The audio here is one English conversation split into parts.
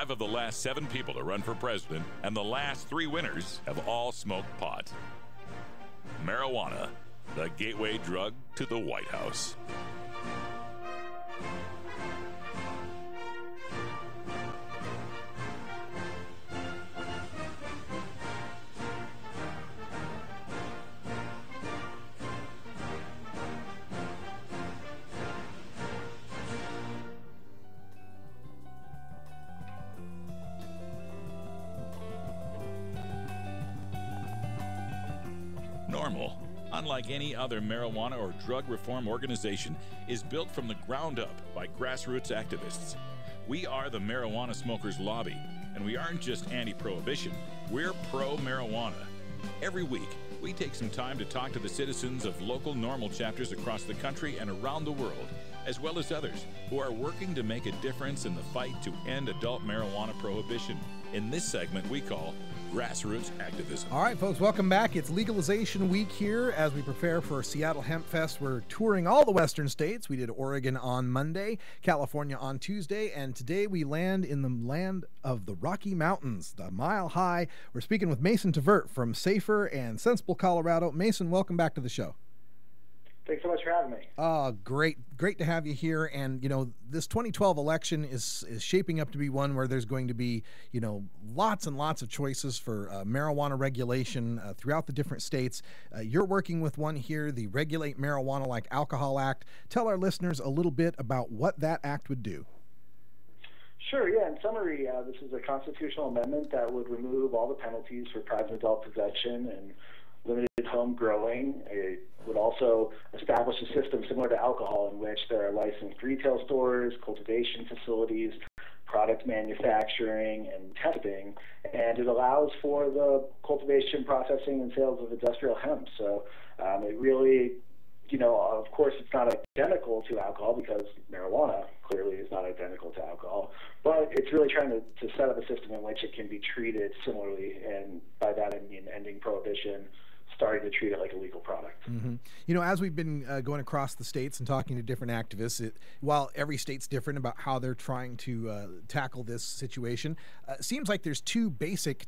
5 of the last 7 people to run for president and the last 3 winners have all smoked pot. Marijuana, the gateway drug to the White House. Normal, unlike any other marijuana or drug reform organization, is built from the ground up by grassroots activists. We are the Marijuana Smokers Lobby, and we aren't just anti-prohibition, we're pro-marijuana. Every week, we take some time to talk to the citizens of local NORML chapters across the country and around the world, as well as others who are working to make a difference in the fight to end adult marijuana prohibition. In this segment, we call Grassroots Activism. All right, folks, welcome back. It's Legalization Week here as we prepare for Seattle Hemp Fest. We're touring all the western states. We did Oregon on Monday, California on Tuesday, and today we land in the land of the Rocky Mountains, the Mile High. We're speaking with Mason Tvert from Safer and Sensible, Colorado. Mason, welcome back to the show. Thanks so much for having me. Great to have you here. And, you know, this 2012 election is shaping up to be one where there's going to be, you know, lots and lots of choices for marijuana regulation throughout the different states. You're working with one here, the Regulate Marijuana Like Alcohol Act. Tell our listeners a little bit about what that act would do. Sure, yeah. In summary, this is a constitutional amendment that would remove all the penalties for private adult possession and limited home growing. It would also establish a system similar to alcohol in which there are licensed retail stores, cultivation facilities, product manufacturing, and testing, and it allows for the cultivation, processing, and sales of industrial hemp. So it really, you know, of course it's not identical to alcohol because marijuana clearly is not identical to alcohol, but it's really trying to set up a system in which it can be treated similarly, and by that I mean ending prohibition, starting to treat it like a legal product. Mm-hmm. You know, as we've been going across the states and talking to different activists, while every state's different about how they're trying to tackle this situation, it seems like there's 2 basic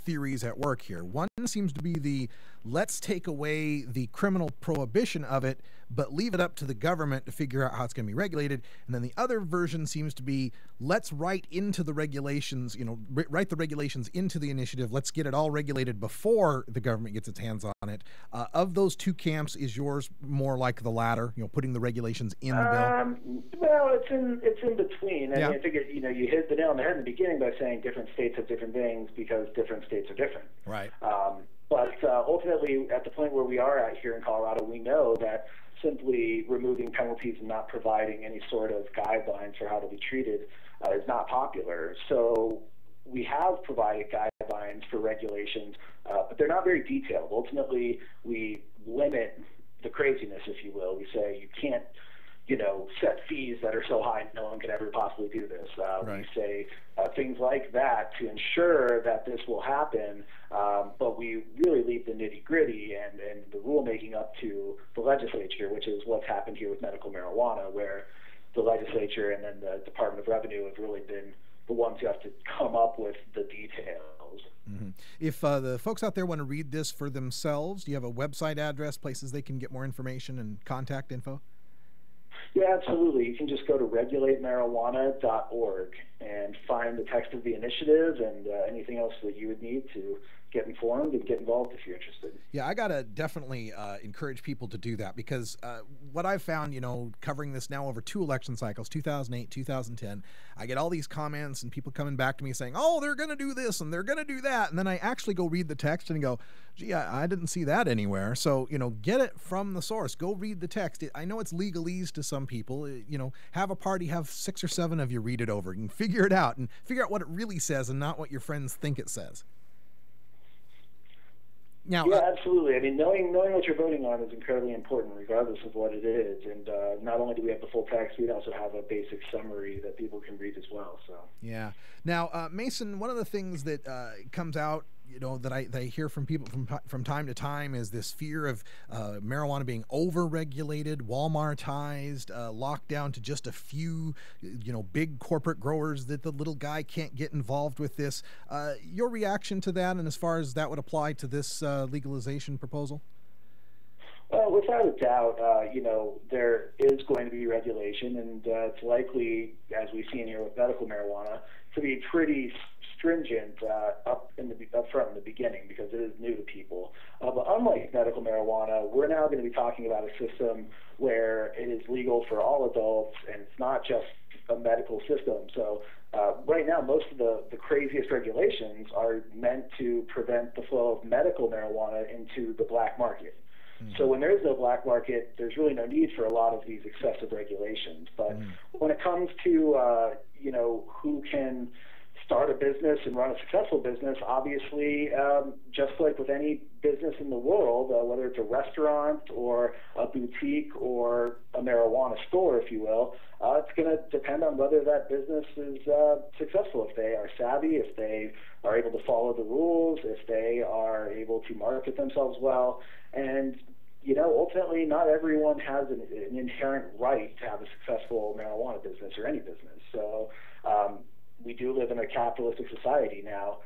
theories at work here. One seems to be the let's take away the criminal prohibition of it, but leave it up to the government to figure out how it's going to be regulated. And then the other version seems to be let's write into the regulations, you know, write the regulations into the initiative. Let's get it all regulated before the government gets its hands on it. Of those 2 camps, is yours more like the latter, you know, putting the regulations in the bill? Well, it's in between. Yeah. I think you know, you hit the nail on the head in the beginning by saying different states have different things because different states are different. Right. But ultimately, at the point where we are at here in Colorado, we know that simply removing penalties and not providing any sort of guidelines for how to be treated is not popular. So we have provided guidelines for regulations, but they're not very detailed. Ultimately, we limit the craziness, if you will. We say you can't, you know, set fees that are so high no one could ever possibly do this. Right. We say things like that to ensure that this will happen, but we really leave the nitty-gritty and the rulemaking up to the legislature, which is what's happened here with medical marijuana, where the legislature and then the Department of Revenue have really been the ones who have to come up with the details. Mm-hmm. If the folks out there want to read this for themselves, do you have a website address, places they can get more information and contact info? Yeah, absolutely. You can just go to regulatemarijuana.org and find the text of the initiative and anything else that you would need to get informed and get involved if you're interested. Yeah, I got to definitely encourage people to do that because what I've found, you know, covering this now over 2 election cycles, 2008, 2010, I get all these comments and people coming back to me saying, oh, they're going to do this and they're going to do that. And then I actually go read the text and go, gee, I didn't see that anywhere. So, you know, get it from the source. Go read the text. I know it's legalese to some people. You know, have a party, have 6 or 7 of you read it over and figure it out and figure out what it really says and not what your friends think it says. Now, yeah, absolutely. I mean, knowing what you're voting on is incredibly important, regardless of what it is. And not only do we have the full text, we also have a basic summary that people can read as well. So yeah. Now, Mason, one of the things that comes out that I hear from people from time to time is this fear of marijuana being over-regulated, Walmartized, locked down to just a few, big corporate growers, that the little guy can't get involved with this. Your reaction to that, and as far as that would apply to this legalization proposal? Well, without a doubt, there is going to be regulation, and it's likely, as we've seen here with medical marijuana, to be pretty stringent up front in the beginning, because it is new to people. But unlike medical marijuana, we're now going to be talking about a system where it is legal for all adults, and it's not just a medical system. So right now, most of the craziest regulations are meant to prevent the flow of medical marijuana into the black market. So when there is no black market, there's really no need for a lot of these excessive regulations. But when it comes to, who can start a business and run a successful business, obviously, just like with any business in the world, whether it's a restaurant or a boutique or a marijuana store, if you will, it's going to depend on whether that business is successful, if they are savvy, if they are able to follow the rules, if they are able to market themselves well. And, ultimately, not everyone has an inherent right to have a successful marijuana business or any business. So we do live in a capitalistic society now.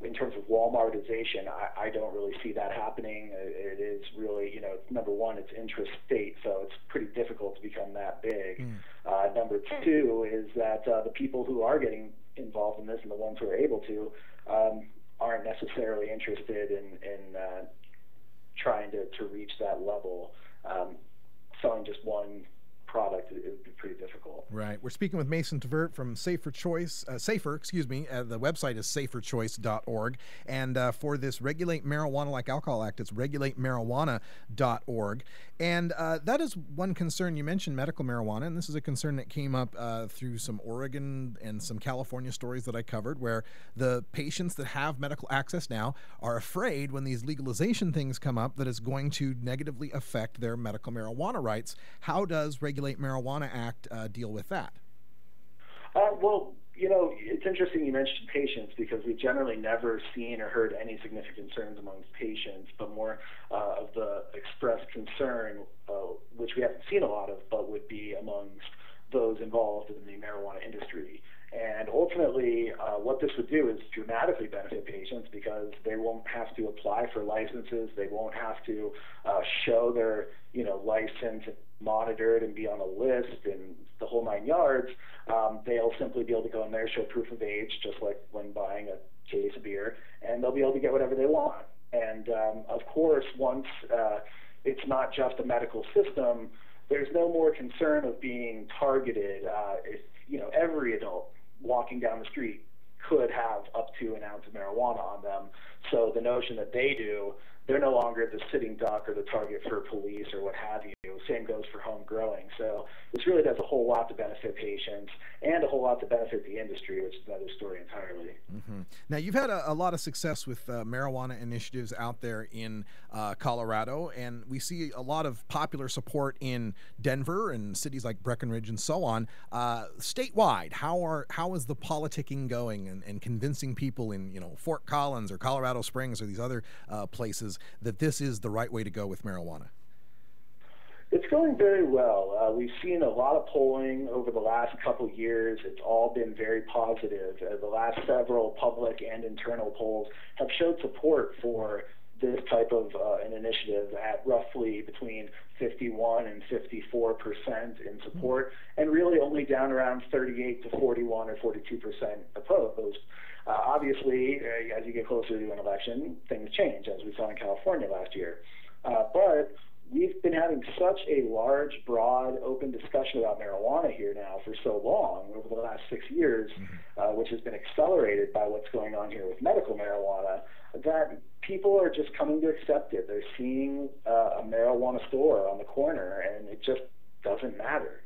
In terms of Walmartization, I don't really see that happening. It is really, number one, it's intrastate, so it's pretty difficult to become that big. Number two is that the people who are getting involved in this, and the ones who are able to, aren't necessarily interested in trying to reach that level. Selling just one product, it would be pretty difficult. Right. We're speaking with Mason Tvert from Safer Choice. The website is saferchoice.org. And for this Regulate Marijuana Like Alcohol Act, it's regulatemarijuana.org. And that is one concern. You mentioned medical marijuana, and this is a concern that came up through some Oregon and some California stories that I covered, where the patients that have medical access now are afraid when these legalization things come up that it's going to negatively affect their medical marijuana rights. How does Regulate Marijuana Act deal with that? Well, it's interesting you mentioned patients, because we've generally never seen or heard any significant concerns amongst patients, but more of the expressed concern, which we haven't seen a lot of, but would be amongst those involved in the marijuana industry. And ultimately, what this would do is dramatically benefit patients, because they won't have to apply for licenses. They won't have to show their, license monitored and be on a list and the whole 9 yards. They'll simply be able to go in there, show proof of age, just like when buying a case of beer, and they'll be able to get whatever they want. And of course, once it's not just a medical system, there's no more concern of being targeted. Every adult walking down the street could have up to an ounce of marijuana on them. So the notion that they're no longer the sitting duck or the target for police or what have you. Same goes for home growing. So this really does a whole lot to benefit patients and a whole lot to benefit the industry, which is another story entirely. Now, you've had a lot of success with marijuana initiatives out there in Colorado, and we see a lot of popular support in Denver and cities like Breckenridge and so on. Statewide, how is the politicking going and convincing people in Fort Collins or Colorado Springs or these other places that this is the right way to go with marijuana? It's going very well. We've seen a lot of polling over the last couple years. It's all been very positive. The last several public and internal polls have showed support for this type of an initiative at roughly between 51 and 54% in support, and really only down around 38 to 41 or 42% opposed. Obviously, as you get closer to an election, things change, as we saw in California last year. But we've been having such a large, broad, open discussion about marijuana here now for so long, over the last 6 years, which has been accelerated by what's going on here with medical marijuana, that people are just coming to accept it. They're seeing a marijuana store on the corner, and it just doesn't matter.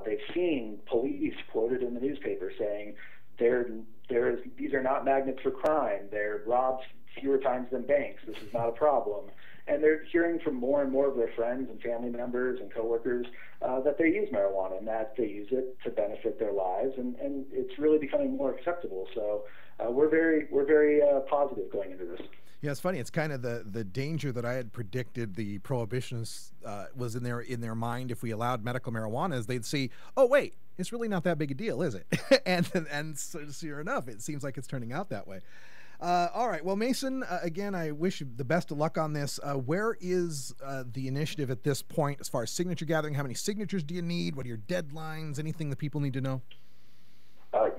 They've seen police quoted in the newspaper saying these are not magnets for crime. They're robbed fewer times fines than banks. This is not a problem. And they're hearing from more and more of their friends and family members and coworkers that they use marijuana and that they use it to benefit their lives, and it's really becoming more acceptable. So we're very positive going into this. Yeah, it's funny. It's kind of the danger that I had predicted the prohibitionists was in their mind. If we allowed medical marijuana, is they'd see, oh wait, it's really not that big a deal, is it? and so, sure enough, it seems like it's turning out that way. All right. Well, Mason, again, I wish you the best of luck on this. Where is the initiative at this point as far as signature gathering? How many signatures do you need? What are your deadlines? Anything that people need to know?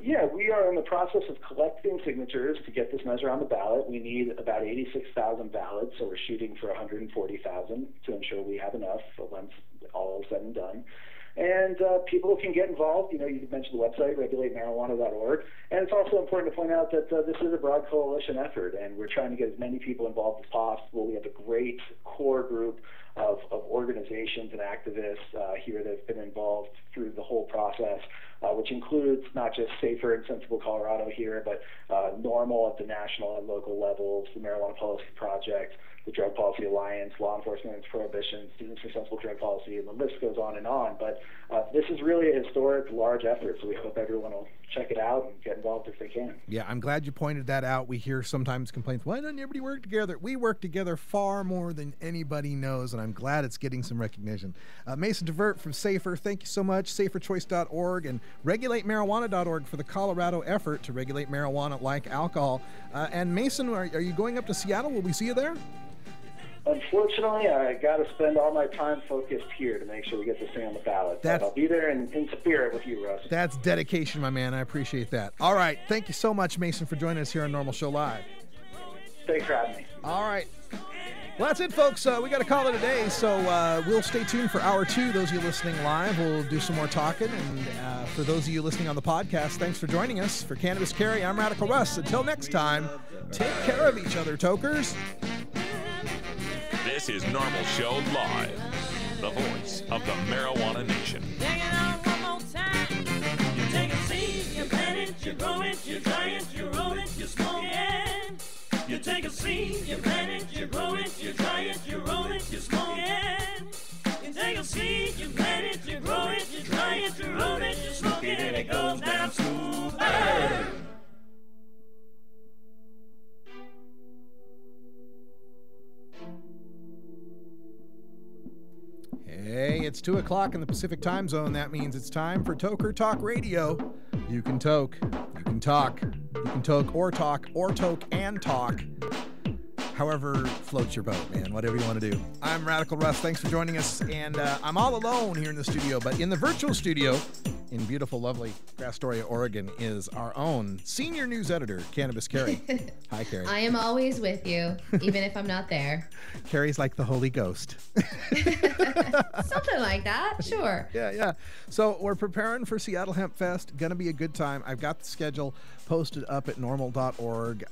Yeah, we are in the process of collecting signatures to get this measure on the ballot. We need about 86,000 ballots, so we're shooting for 140,000 to ensure we have enough once all is said and done. And people can get involved. You mentioned the website, regulatemarijuana.org. And it's also important to point out that this is a broad coalition effort, and we're trying to get as many people involved as possible. We have a great core group of organizations and activists here that have been involved through the whole process, which includes not just Safer and Sensible Colorado here, but NORML at the national and local levels, the Marijuana Policy Project, the Drug Policy Alliance, Law Enforcement Against Prohibition, Students for Sensible Drug Policy, and the list goes on and on. But this is really a historic, large effort, so we hope everyone will check it out and get involved if they can. Yeah, I'm glad you pointed that out. We hear sometimes complaints, why doesn't everybody work together? We work together far more than anybody knows, and I'm glad it's getting some recognition. Mason DeVert from Safer, thank you so much. SaferChoice.org and RegulateMarijuana.org for the Colorado effort to regulate marijuana like alcohol. And Mason, are you going up to Seattle? Will we see you there? Unfortunately, I got to spend all my time focused here to make sure we get this thing on the ballot. But I'll be there in spirit with you, Russ. That's dedication, my man. I appreciate that. All right. Thank you so much, Mason, for joining us here on Normal Show Live. Thanks for having me. All right. Well, that's it, folks. We got to call it a day, so we'll stay tuned for hour 2. Those of you listening live, we'll do some more talking. And for those of you listening on the podcast, thanks for joining us. For Cannabis Carry, I'm Radical Russ. Until next time, take care of each other, tokers. This is Normal Show Live, the voice of the Marijuana Nation. Take it on one more time. You take a seed, you plant it, you grow it, you dry it, you roll it, you smoke it. You take a seed, you plant it, you grow it, you dry it, you roll it, you smoke it. You take a seed, you plant it, you grow it, you dry it, you roll it, you smoke it, and it goes down smooth. Hey, it's 2 o'clock in the Pacific time zone. That means it's time for Toker Talk Radio. You can toke, you can talk, you can toke or toke and talk. However floats your boat, man, whatever you want to do. I'm Radical Russ. Thanks for joining us. And I'm all alone here in the studio, but in the virtual studio in beautiful, lovely Astoria, Oregon, is our own senior news editor, Cannabis Carrie. Hi, Carrie. I am always with you, even if I'm not there. Carrie's like the Holy Ghost. Something like that, sure. Yeah. So we're preparing for Seattle Hemp Fest. Gonna be a good time. I've got the schedule posted up at normal.org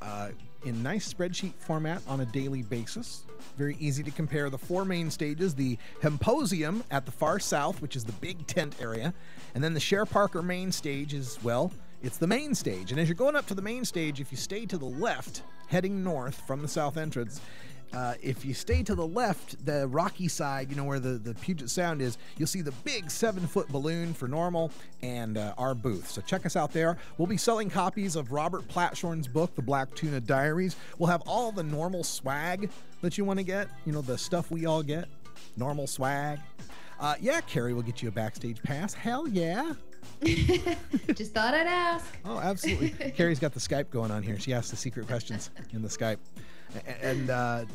in nice spreadsheet format on a daily basis. Very easy to compare the 4 main stages: the Hemposium at the far south, which is the big tent area, and then the Cher Parker main stage is, well, it's the main stage. And as you're going up to the main stage, if you stay to the left, heading north from the south entrance, if you stay to the left, the rocky side, where the Puget Sound is, you'll see the big 7-foot balloon for Normal and our booth. So check us out there. We'll be selling copies of Robert Platshorn's book, The Black Tuna Diaries. We'll have all the Normal swag that you want to get, the stuff we all get, Normal swag. Yeah, Carrie will get you a backstage pass. Hell yeah. Just thought I'd ask. Oh, absolutely. Carrie's got the Skype going on here. She asks the secret questions in the Skype. And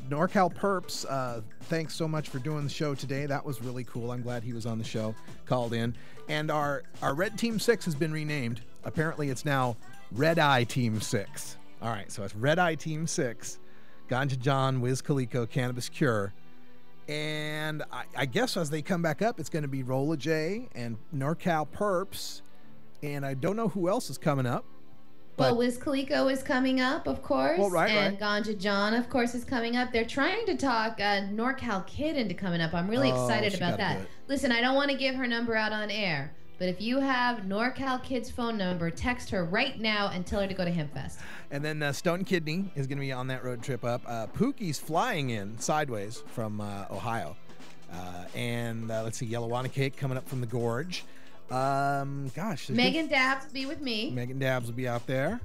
NorCal Perps, thanks so much for doing the show today. That was really cool. I'm glad he was on the show, called in. And our Red Team 6 has been renamed. Apparently it's now Red Eye Team 6. All right, so it's Red Eye Team 6, Ganja John, Wiz Khalico, Cannabis Cure. And I guess as they come back up, it's going to be Rolla J and NorCal Perps. And I don't know who else is coming up. Well, Wiz Khalico is coming up, of course. Well, right. And Ganja John, of course, is coming up. They're trying to talk NorCal Kid into coming up. I'm really excited about that. Listen, I don't want to give her number out on air, But if you have NorCal Kid's phone number, text her right now and tell her to go to HempFest. And then Stone Kidney is going to be on that road trip up. Pookie's flying in sideways from Ohio. And let's see, Yellowwanna Cake coming up from the Gorge. Gosh. Megan Dabbs will be with me. Megan Dabbs will be out there.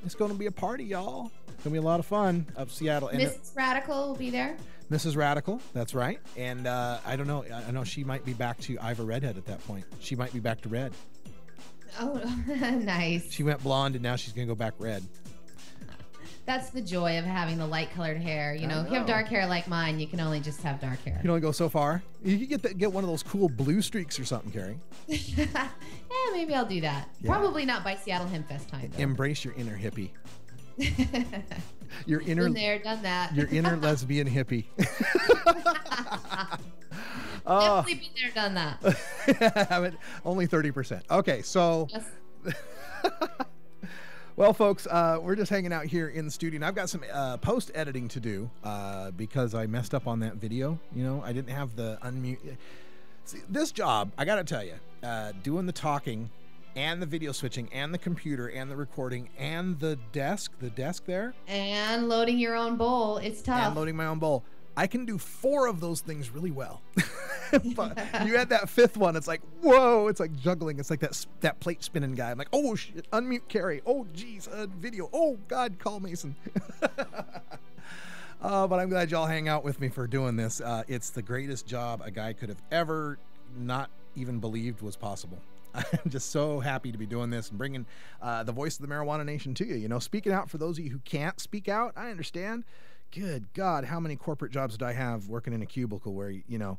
It's going to be a party, y'all. It's going to be a lot of fun up Seattle. And Mrs. Radical will be there. Mrs. Radical, that's right. And I don't know. I know she might be back to Iva Redhead at that point. She might be back to red. Oh, nice. She went blonde and now she's going to go back red. That's the joy of having the light-colored hair. You know, if you have dark hair like mine, you can only just have dark hair. You can only go so far. You could get one of those cool blue streaks or something, Carrie. Yeah, maybe I'll do that. Yeah. Probably not by Seattle HempFest time, though. Embrace your inner hippie. Your inner, been there, done that. Your inner lesbian hippie. Definitely been there, done that. Only 30%. Okay, so... Yes. Well, folks, we're just hanging out here in the studio, and I've got some post-editing to do because I messed up on that video. You know, I didn't have the unmute. See, this job, I got to tell you, doing the talking and the video switching and the computer and the recording and the desk there. And loading your own bowl, it's tough. And loading my own bowl. I can do 4 of those things really well. But you add that 5th one, it's like, whoa, it's like juggling. It's like that plate spinning guy. I'm like, oh, shit, unmute Carrie. Oh, geez, video. Oh, God, call Mason. But I'm glad y'all hang out with me for doing this. It's the greatest job a guy could have ever not even believed was possible. I'm just so happy to be doing this and bringing the voice of the Marijuana Nation to you. You know, speaking out for those of you who can't speak out, I understand. Good God, how many corporate jobs did I have working in a cubicle where, you know,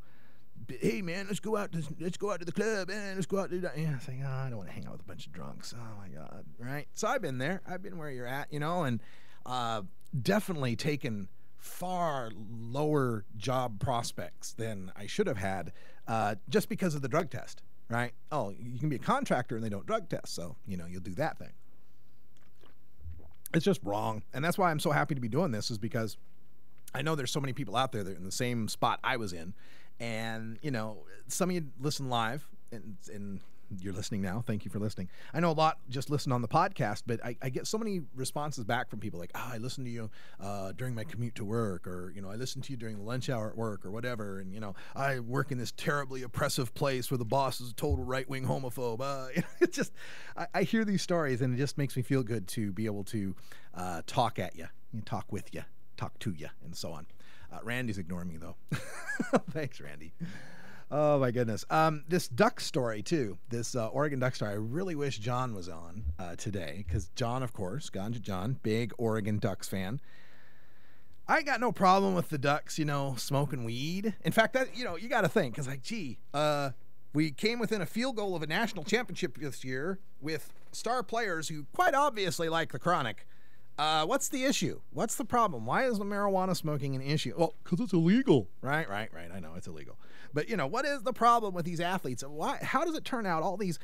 hey man, let's go out to the club, and let's go out to that. Yeah, it's like, oh, I don't want to hang out with a bunch of drunks. Oh my God, right? So I've been there. I've been where you're at, you know, and definitely taken far lower job prospects than I should have had, just because of the drug test, right? Oh, you can be a contractor and they don't drug test, so you know you'll do that thing. It's just wrong. And that's why I'm so happy to be doing this, is because I know there's so many people out there that are in the same spot I was in. And, you know, some of you listen live and you're listening now. Thank you for listening. I know a lot just listen on the podcast, but I get so many responses back from people like, I listened to you during my commute to work, or, you know, I listened to you during the lunch hour at work or whatever. And, you know, I work in this terribly oppressive place where the boss is a total right-wing homophobe. It's just, I hear these stories and it just makes me feel good to be able to talk at you, talk with you, talk to you, and so on. Randy's ignoring me, though. Thanks, Randy. Oh, my goodness. This duck story, too, this Oregon duck story, I really wish John was on today, because John, of course, Ganja John, big Oregon Ducks fan. I got no problem with the Ducks, you know, smoking weed. In fact, that, you know, you got to think, because, like, gee, we came within a field goal of a national championship this year with star players who quite obviously like the chronic. What's the issue? What's the problem? Why is the marijuana smoking an issue? Well, because it's illegal. Right. I know it's illegal. But, you know, what is the problem with these athletes? How does it turn out all these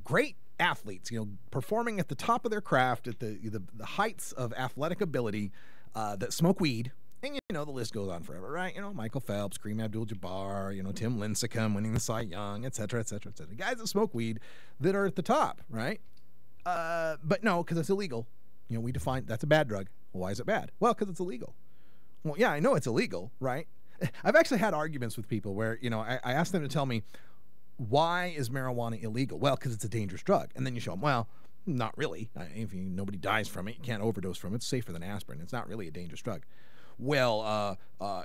great athletes, you know, performing at the top of their craft, at the heights of athletic ability, that smoke weed? And, you know, the list goes on forever, right? You know, Michael Phelps, Kareem Abdul-Jabbar, you know, Tim Lincecum winning the Cy Young, et cetera, et cetera, et cetera. Guys that smoke weed that are at the top, right? But no, because it's illegal. You know, we define that's a bad drug. Well, why is it bad? Well, because it's illegal. Well, yeah, I know it's illegal, right? I've actually had arguments with people where, you know, I ask them to tell me, why is marijuana illegal? Well, because it's a dangerous drug. And then you show them, well, not really. Nobody dies from it. You can't overdose from it. It's safer than aspirin. It's not really a dangerous drug. Well,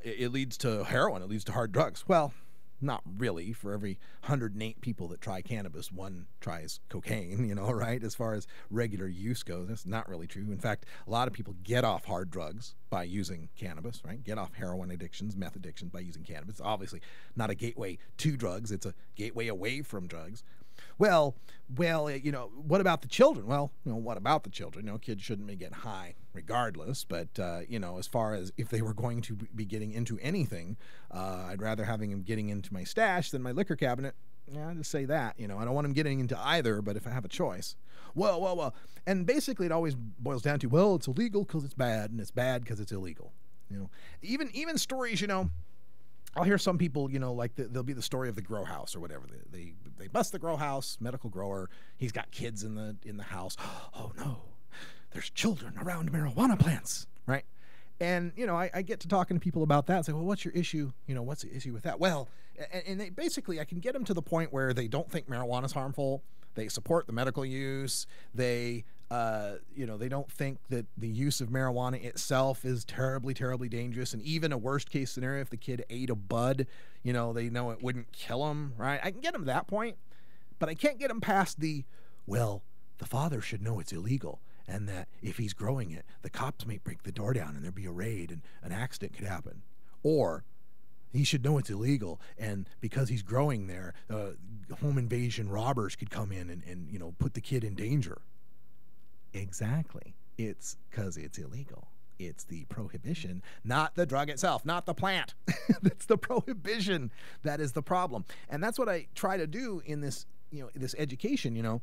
it leads to heroin. It leads to hard drugs. Well, not really. For every 108 people that try cannabis, one tries cocaine, you know, right? As far as regular use goes, that's not really true. In fact, a lot of people get off hard drugs by using cannabis, right? Get off heroin addictions, meth addictions by using cannabis. Obviously not a gateway to drugs. It's a gateway away from drugs. Well, you know, what about the children? Well, you know, what about the children? You know, kids shouldn't be getting high regardless, but, you know, as far as if they were going to be getting into anything, I'd rather having them getting into my stash than my liquor cabinet. Yeah, I'll just say that, you know, I don't want them getting into either, but if I have a choice. Well. And basically it always boils down to, well, it's illegal because it's bad, and it's bad because it's illegal. You know, even stories, you know, I'll hear some people, you know, like there'll be the story of the grow house or whatever. They bust the grow house, medical grower. He's got kids in the house. Oh no, there's children around marijuana plants, right? And you know, I get to talking to people about that. And say, well, what's your issue? You know, what's the issue with that? Well, and they basically, I can get them to the point where they don't think marijuana is harmful. They support the medical use. They you know, they don't think that the use of marijuana itself is terribly, terribly dangerous. And even a worst case scenario, if the kid ate a bud, you know, they know it wouldn't kill him, right? I can get them to that point, but I can't get them past well, the father should know it's illegal, and that if he's growing it, the cops may break the door down and there'd be a raid and an accident could happen. Or he should know it's illegal, and because he's growing there, home invasion robbers could come in and you know, put the kid in danger. Exactly. It's because it's illegal. It's the prohibition, not the drug itself, not the plant. It's the prohibition that is the problem. And that's what I try to do in this, you know, this education, you know,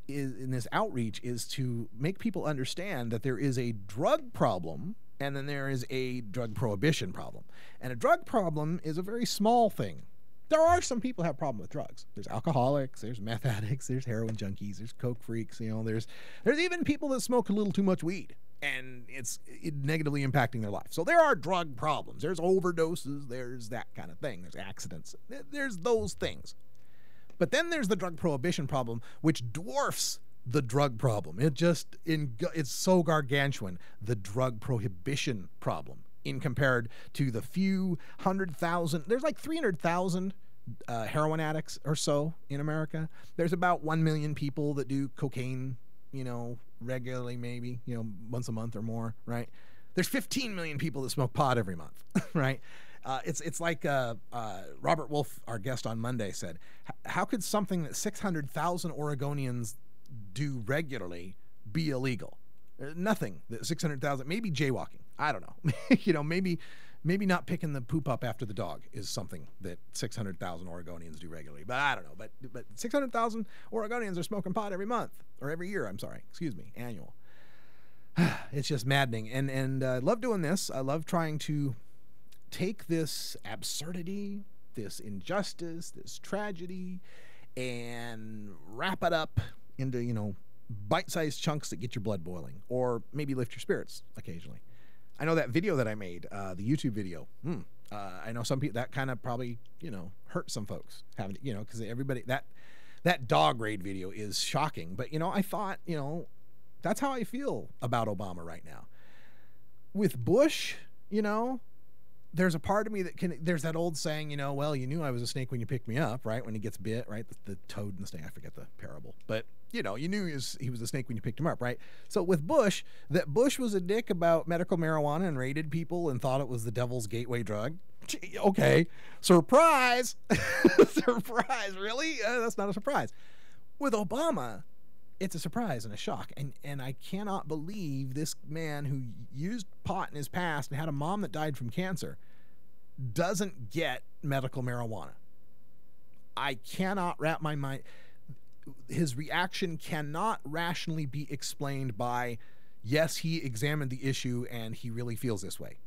is in this outreach, is to make people understand that there is a drug problem and then there is a drug prohibition problem. And a drug problem is a very small thing. There are some people who have a problem with drugs. There's alcoholics, there's meth addicts, there's heroin junkies, there's coke freaks, you know, there's even people that smoke a little too much weed and it's negatively impacting their life. So there are drug problems. There's overdoses, there's that kind of thing. There's accidents. There's those things. But then there's the drug prohibition problem, which dwarfs the drug problem. It's so gargantuan, the drug prohibition problem, in compared to the few 100,000. There's like 300,000 heroin addicts or so in America. There's about 1 million people that do cocaine, you know, regularly, maybe, you know, once a month or more, right? There's 15 million people that smoke pot every month, right? It's like Robert Wolf, our guest on Monday, said, how could something that 600,000 Oregonians do regularly be illegal? Nothing. 600,000, maybe jaywalking. I don't know. You know, maybe not picking the poop up after the dog is something that 600,000 Oregonians do regularly. But I don't know. But 600,000 Oregonians are smoking pot every month, or every year. I'm sorry. Excuse me. Annual. It's just maddening. And I love doing this. I love trying to take this absurdity, this injustice, this tragedy, and wrap it up into, you know, bite-sized chunks that get your blood boiling, or maybe lift your spirits occasionally. I know that video that I made, the YouTube video, I know some people, that kind of probably, you know, hurt some folks, having, you know, because everybody, that dog raid video is shocking. But, you know, I thought, you know, that's how I feel about Obama right now. With Bush, you know, there's a part of me that there's that old saying, you know, well, you knew I was a snake when you picked me up, right? When he gets bit, right? The toad and the snake, I forget the parable. But, you know, you knew he was a snake when you picked him up, right? So with Bush, that Bush was a dick about medical marijuana and raided people and thought it was the devil's gateway drug. Okay. Surprise. Surprise. Really? That's not a surprise. With Obama, it's a surprise and a shock. And I cannot believe this man who used pot in his past and had a mom that died from cancer doesn't get medical marijuana. I cannot wrap my mind. His reaction cannot rationally be explained by, yes, he examined the issue and he really feels this way.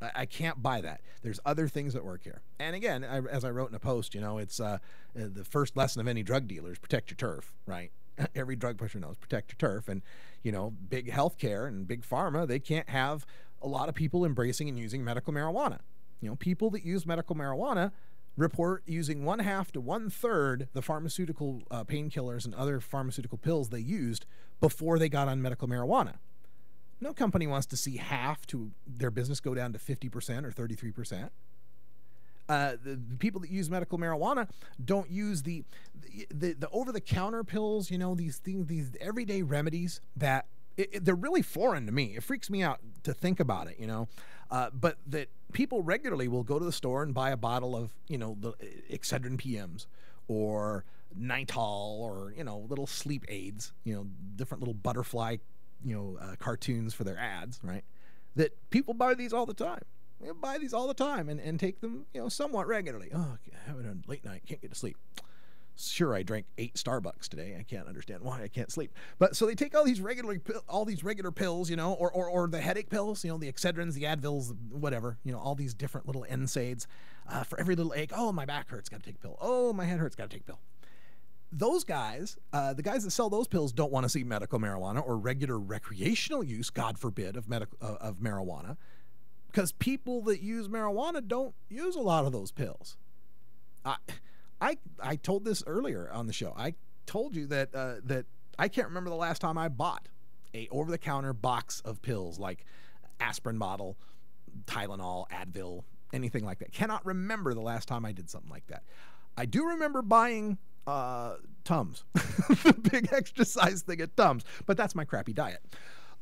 I can't buy that. There's other things that work here. And again, as I wrote in a post, you know, it's the first lesson of any drug dealer is protect your turf, right? Every drug pusher knows, protect your turf. And, you know, big healthcare and big pharma, they can't have a lot of people embracing and using medical marijuana. You know, people that use medical marijuana report using 1/2 to 1/3 the pharmaceutical painkillers and other pharmaceutical pills they used before they got on medical marijuana. No company wants to see half to their business go down to 50% or 33%. The people that use medical marijuana don't use the over-the-counter pills, you know, these things, these everyday remedies that they're really foreign to me. It freaks me out to think about it, you know. But that people regularly will go to the store and buy a bottle of, you know, the Excedrin PMs or Nitol or, you know, little sleep aids, you know, different little butterfly, you know, cartoons for their ads, right? That people buy these all the time. They buy these all the time and take them, you know, somewhat regularly. Oh, having a late night, can't get to sleep. Sure, I drank 8 Starbucks today. I can't understand why I can't sleep. But so they take all these regular pills, you know, or the headache pills, you know, the Excedrins, the Advils, whatever, you know, all these different little NSAIDs for every little ache. Oh, my back hurts, got to take a pill. Oh, my head hurts, got to take a pill. Those guys, the guys that sell those pills, don't want to see medical marijuana or regular recreational use, God forbid, of marijuana, because people that use marijuana don't use a lot of those pills. I told this earlier on the show. I told you that that I can't remember the last time I bought a over-the-counter box of pills like aspirin bottle, Tylenol, Advil, anything like that. Cannot remember the last time I did something like that. I do remember buying Tums, the big extra size thing at Tums, but that's my crappy diet.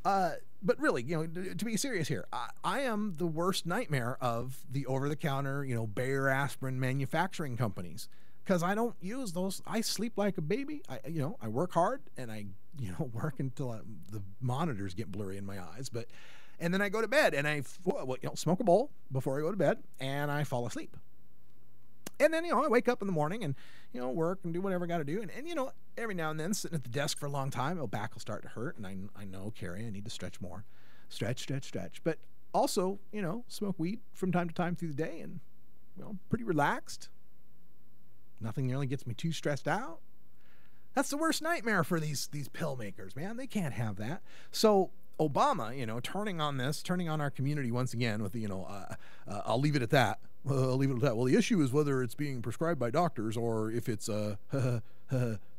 But really, you know, to be serious here, I am the worst nightmare of the over-the-counter, you know, Bayer aspirin manufacturing companies, because I don't use those. I sleep like a baby. I work hard, and I, you know, work until the monitors get blurry in my eyes. And then I go to bed, and I smoke a bowl before I go to bed, and I fall asleep. And then, you know, I wake up in the morning and, you know, work and do whatever I got to do. And, you know, every now and then sitting at the desk for a long time, my back will start to hurt. And I know, Carrie, I need to stretch more. Stretch. But also, you know, smoke weed from time to time through the day and, you know, pretty relaxed. Nothing really gets me too stressed out. That's the worst nightmare for these pill makers, man. They can't have that. So Obama, you know, turning on our community once again with the, you know, I'll leave it at that. I'll leave it at that. Well, the issue is whether it's being prescribed by doctors or if it's well,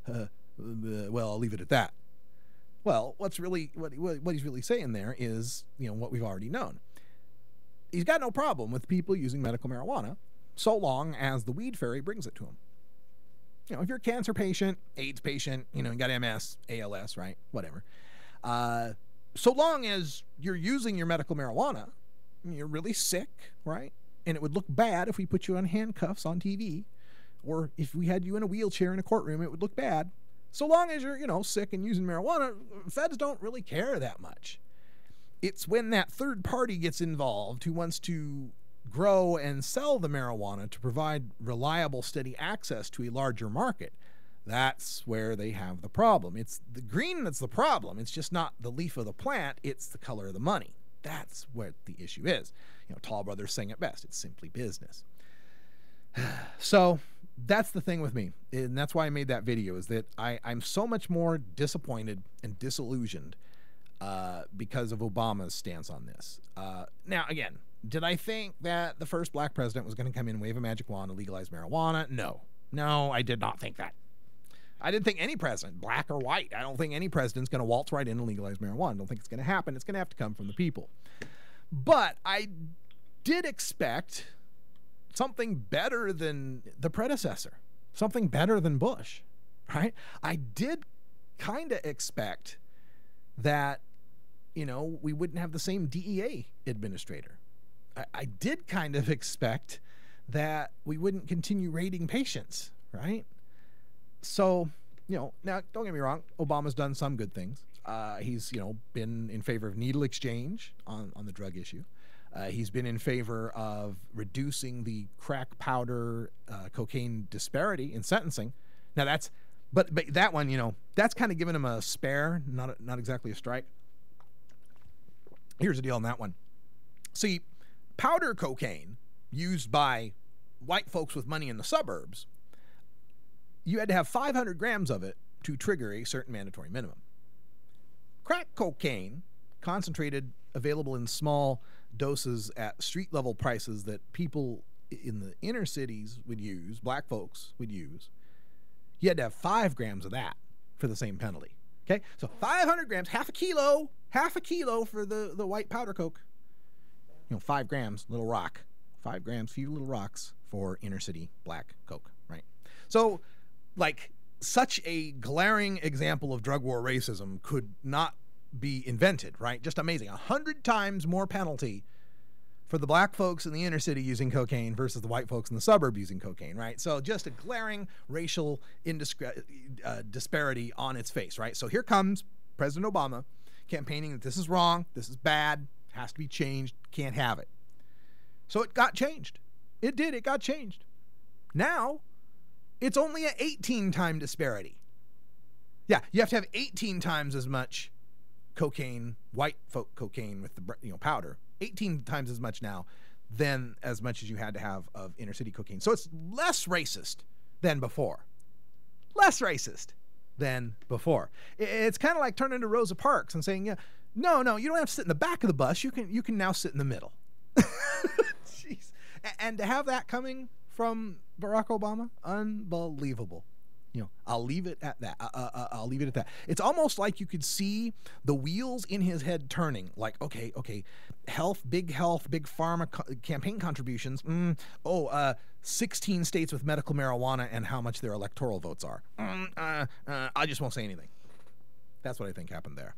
I'll leave it at that. Well, what he's really saying there is, you know, what we've already known. He's got no problem with people using medical marijuana so long as the weed fairy brings it to him. You know, if you're a cancer patient, AIDS patient, you know, you got MS, ALS, right? Whatever. So long as you're using your medical marijuana, you're really sick, right? And it would look bad if we put you on handcuffs on TV, or if we had you in a wheelchair in a courtroom, it would look bad. So long as you're, you know, sick and using marijuana, feds don't really care that much. It's when that third party gets involved who wants to grow and sell the marijuana to provide reliable, steady access to a larger market. That's where they have the problem. It's the green that's the problem. It's just not the leaf of the plant. It's the color of the money. That's what the issue is. You know, Tall Brothers sang it best. It's simply business. So that's the thing with me. And that's why I made that video, is that I'm so much more disappointed and disillusioned because of Obama's stance on this. Now, again, did I think that the first black president was going to come in, wave a magic wand, and legalize marijuana? No, I did not think that. I didn't think any president, black or white, I don't think any president's going to waltz right in and legalize marijuana. I don't think it's going to happen. It's going to have to come from the people. But I did expect something better than the predecessor, something better than Bush, right? I did kind of expect that, you know, we wouldn't have the same DEA administrator. I did kind of expect that we wouldn't continue raiding patients, right? So, you know, now don't get me wrong, Obama's done some good things. He's, you know, been in favor of needle exchange on the drug issue. He's been in favor of reducing the crack powder cocaine disparity in sentencing. Now that's, but that one, you know, that's kind of giving him a spare, not exactly a strike. Here's the deal on that one. See, powder cocaine used by white folks with money in the suburbs, you had to have 500 grams of it to trigger a certain mandatory minimum. Crack cocaine, concentrated, available in small doses at street level prices that people in the inner cities would use, black folks would use, you had to have 5 grams of that for the same penalty. Okay, so 500 grams, half a kilo for the white powder coke. You know, 5 grams, little rock. 5 grams, few little rocks for inner city black coke, right? So, like, such a glaring example of drug war racism could not be invented, right? Just amazing. 100 times more penalty for the black folks in the inner city using cocaine versus the white folks in the suburb using cocaine, right? So just a glaring racial disparity on its face, right? So here comes President Obama campaigning that this is wrong, this is bad, has to be changed, can't have it. So it got changed. It did, it got changed. Now, It's only an 18-time disparity. Yeah, you have to have 18 times as much cocaine, white folk cocaine with the powder, 18 times as much now than as much as you had to have of inner city cocaine. So it's less racist than before. Less racist than before. It's kind of like turning to Rosa Parks and saying, yeah, no, you don't have to sit in the back of the bus. You can now sit in the middle. Jeez. And to have that coming from Barack Obama, unbelievable. I'll leave it at that. I'll leave it at that. It's almost like you could see the wheels in his head turning. Like, okay, health, big pharma campaign contributions. 16 states with medical marijuana and how much their electoral votes are. I just won't say anything. That's what I think happened there.